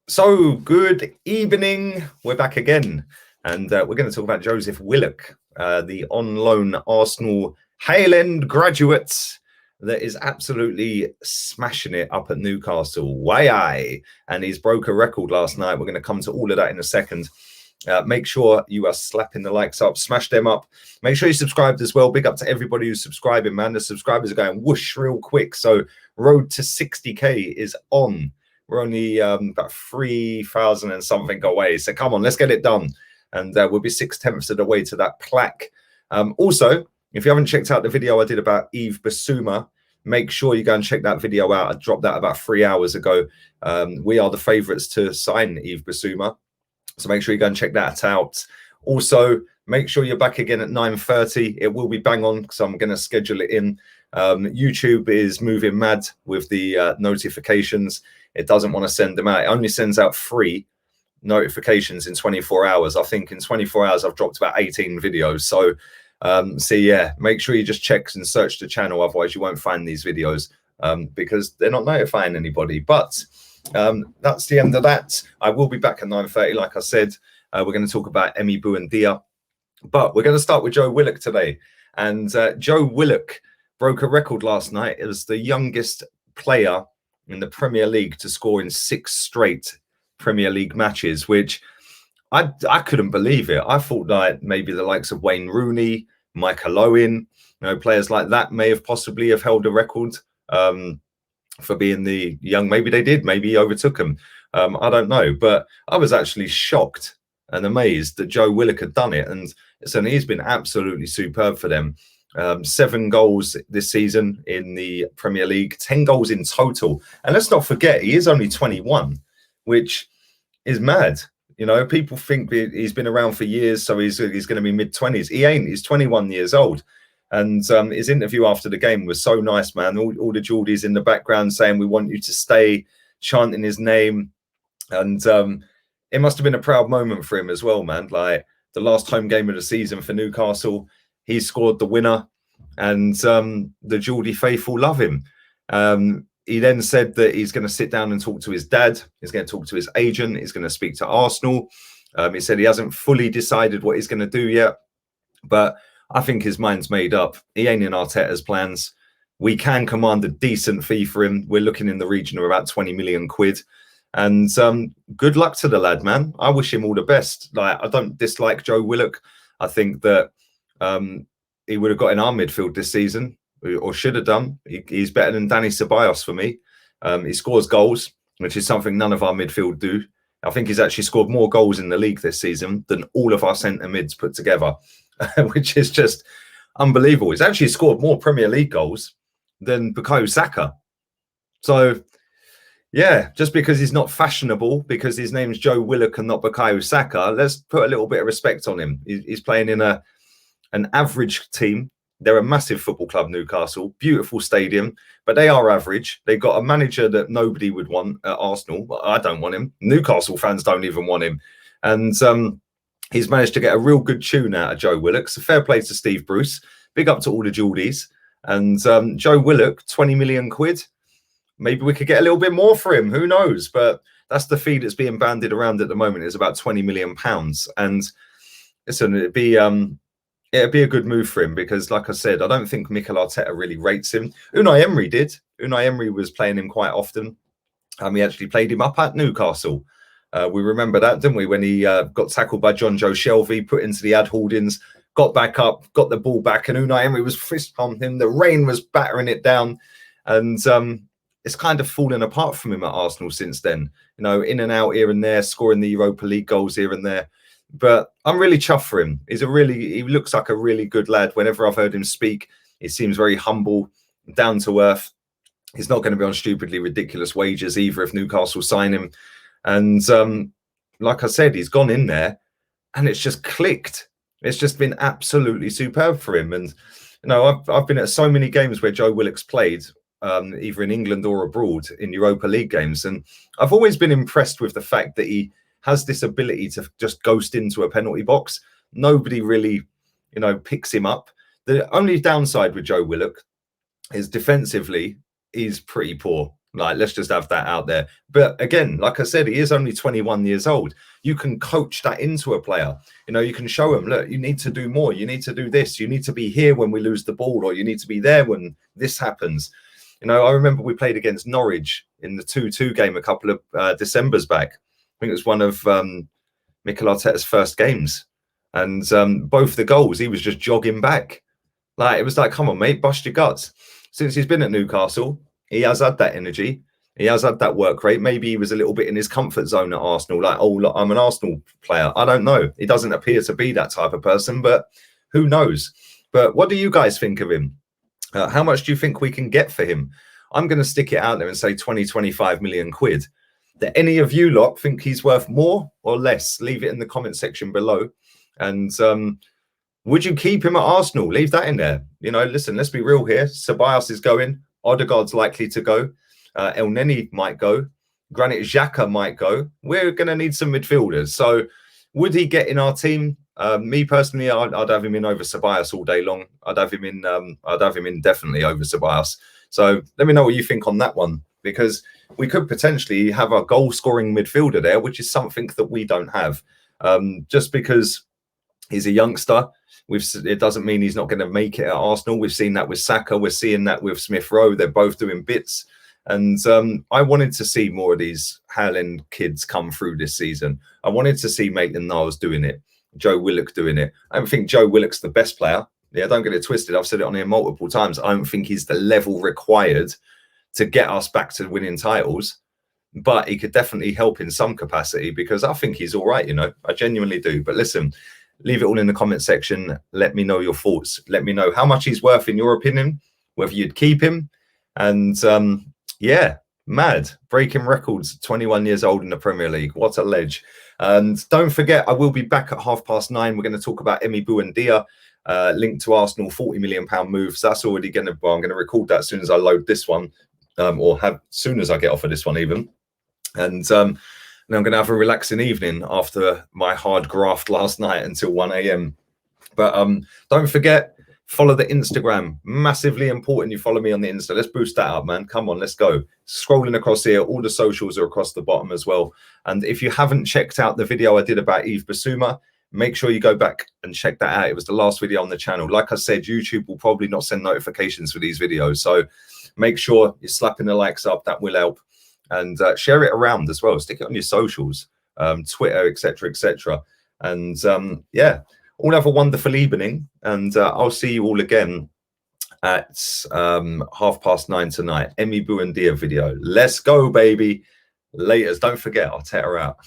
So, good evening. We're back again, and we're going to talk about Joseph Willock, the on-loan Arsenal Hale End graduate that is absolutely smashing it up at Newcastle. Why? And he's broke a record last night. We're going to come to all of that in a second. Make sure you are slapping the likes up, smash them up. Make sure you subscribed as well. Big up to everybody who's subscribing, man. The subscribers are going whoosh real quick. So, road to 60K is on. We're only about 3,000 and something away. So come on, let's get it done. And we'll be 6/10 of the way to that plaque. Also, if you haven't checked out the video I did about Yves Bissouma, make sure you go and check that video out. I dropped that about 3 hours ago. We are the favourites to sign Yves Bissouma. So make sure you go and check that out. Also, make sure you're back again at 9:30. It will be bang on because I'm going to schedule it in. YouTube is moving mad with the notifications. It doesn't want to send them out. It only sends out 3 notifications in 24 hours. I think in 24 hours, I've dropped about 18 videos. So, yeah, make sure you just check and search the channel. Otherwise, you won't find these videos because they're not notifying anybody. But that's the end of that. I will be back at 9:30, like I said. We're going to talk about Emi Buendia. But we're going to start with Joe Willock today. And Joe Willock broke a record last night. It was the youngest player in the Premier League to score in 6 straight Premier League matches, which I couldn't believe it. I thought that maybe the likes of Wayne Rooney, Michael Owen, players like that may have possibly have held a record for being the young. Maybe they did. Maybe he overtook them. I don't know. But I was actually shocked and amazed that Joe Willock had done it. And he's been absolutely superb for them. 7 goals this season in the Premier League, 10 goals in total. And let's not forget, he is only 21, which is mad. People think he's been around for years, so he's going to be mid-20s. He ain't. He's 21 years old. And his interview after the game was so nice, man. All the Geordies in the background saying, "We want you to stay," chanting his name. And it must have been a proud moment for him as well, man. Like the last home game of the season for Newcastle, he scored the winner, and the Geordie faithful love him. He then said that he's going to sit down and talk to his dad. He's going to talk to his agent. He's going to speak to Arsenal. He said he hasn't fully decided what he's going to do yet, but I think his mind's made up. He ain't in Arteta's plans. We can command a decent fee for him. We're looking in the region of about 20 million quid. And good luck to the lad, man. I wish him all the best. Like, I don't dislike Joe Willock. I think that he would have got in our midfield this season, or should have done. He's better than Danny Ceballos for me. He scores goals, which is something none of our midfield do. I think he's actually scored more goals in the league this season than all of our centre mids put together, which is just unbelievable. He's actually scored more Premier League goals than Bukayo Saka. So, yeah, just because he's not fashionable, because his name's Joe Willock and not Bukayo Saka, let's put a little bit of respect on him. He's playing in an average team. They're a massive football club, Newcastle, beautiful stadium, but they are average. They've got a manager that nobody would want at Arsenal. I don't want him. Newcastle fans don't even want him. And he's managed to get a real good tune out of Joe Willock. So fair play to Steve Bruce. Big up to all the Geordies. And Joe Willock, 20 million quid. Maybe we could get a little bit more for him. Who knows? But that's the fee that's being bandied around at the moment, is about 20 million pounds. And listen, it'd be a good move for him because, like I said, I don't think Mikel Arteta really rates him. Unai Emery did. Unai Emery was playing him quite often. He actually played him up at Newcastle. We remember that, didn't we? When he got tackled by John Joe Shelvey, put into the ad holdings, got back up, got the ball back, and Unai Emery was fist pumping him. The rain was battering it down. And it's kind of fallen apart from him at Arsenal since then. In and out here and there, scoring the Europa League goals here and there. But I'm really chuffed for him. He looks like a really good lad. Whenever I've heard him speak, he seems very humble, down to earth. He's not going to be on stupidly ridiculous wages either if Newcastle sign him. And like I said, he's gone in there and it's just clicked. It's just been absolutely superb for him. And, I've been at so many games where Joe Willock's played, either in England or abroad in Europa League games. And I've always been impressed with the fact that he has this ability to just ghost into a penalty box. Nobody really, picks him up. The only downside with Joe Willock is defensively, he's pretty poor. Like, let's just have that out there. But again, like I said, he is only 21 years old. You can coach that into a player. You know, you can show him, look, you need to do more. You need to do this. You need to be here when we lose the ball, or you need to be there when this happens. You know, I remember we played against Norwich in the 2-2 game a couple of Decembers back. I think it was one of Mikel Arteta's first games. And both the goals, he was just jogging back. Like, it was like, come on, mate, bust your guts. Since he's been at Newcastle, he has had that energy. He has had that work rate. Maybe he was a little bit in his comfort zone at Arsenal. Like, oh, look, I'm an Arsenal player. I don't know. He doesn't appear to be that type of person, but who knows? But what do you guys think of him? How much do you think we can get for him? I'm going to stick it out there and say 20, 25 million quid. Do any of you lot think he's worth more or less? Leave it in the comment section below. And would you keep him at Arsenal? Leave that in there. You know, listen, let's be real here. Ceballos is going. Odegaard's likely to go. El Neni might go. Granit Xhaka might go. We're going to need some midfielders. So would he get in our team? Me personally, I'd have him in over Ceballos all day long. I'd have him in definitely over Ceballos. So let me know what you think on that one, because we could potentially have a goal-scoring midfielder there, which is something that we don't have. Just because he's a youngster, it doesn't mean he's not going to make it at Arsenal. We've seen that with Saka. We're seeing that with Smith Rowe. They're both doing bits. And I wanted to see more of these Haaland kids come through this season. I wanted to see Maitland-Niles doing it, Joe Willock doing it. I don't think Joe Willock's the best player. Yeah, don't get it twisted. I've said it on here multiple times. I don't think he's the level required to get us back to winning titles. But he could definitely help in some capacity, because I think he's all right, you know. I genuinely do. But listen, leave it all in the comment section. Let me know your thoughts. Let me know how much he's worth in your opinion, whether you'd keep him. And yeah, mad. Breaking records, 21 years old in the Premier League. What a ledge. And don't forget, I will be back at 9:30. We're going to talk about Emi Buendia, linked to Arsenal, £40 million move. So that's already going to, well, I'm going to record that as soon as I load this one, or as soon as I get off of this one even. And then I'm going to have a relaxing evening after my hard graft last night until 1 a.m. But don't forget, follow the Instagram. Massively important you follow me on the Insta. Let's boost that up, man. Come on, let's go. Scrolling across here, all the socials are across the bottom as well. And if you haven't checked out the video I did about Yves Bissouma, make sure you go back and check that out. It was the last video on the channel. Like I said, YouTube will probably not send notifications for these videos. So make sure you're slapping the likes up. That will help. And share it around as well. Stick it on your socials, Twitter, etc., etc. And yeah, all have a wonderful evening. And I'll see you all again at 9:30 tonight. Emi Buendia video. Let's go, baby. Laters. Don't forget, I'll tear her out.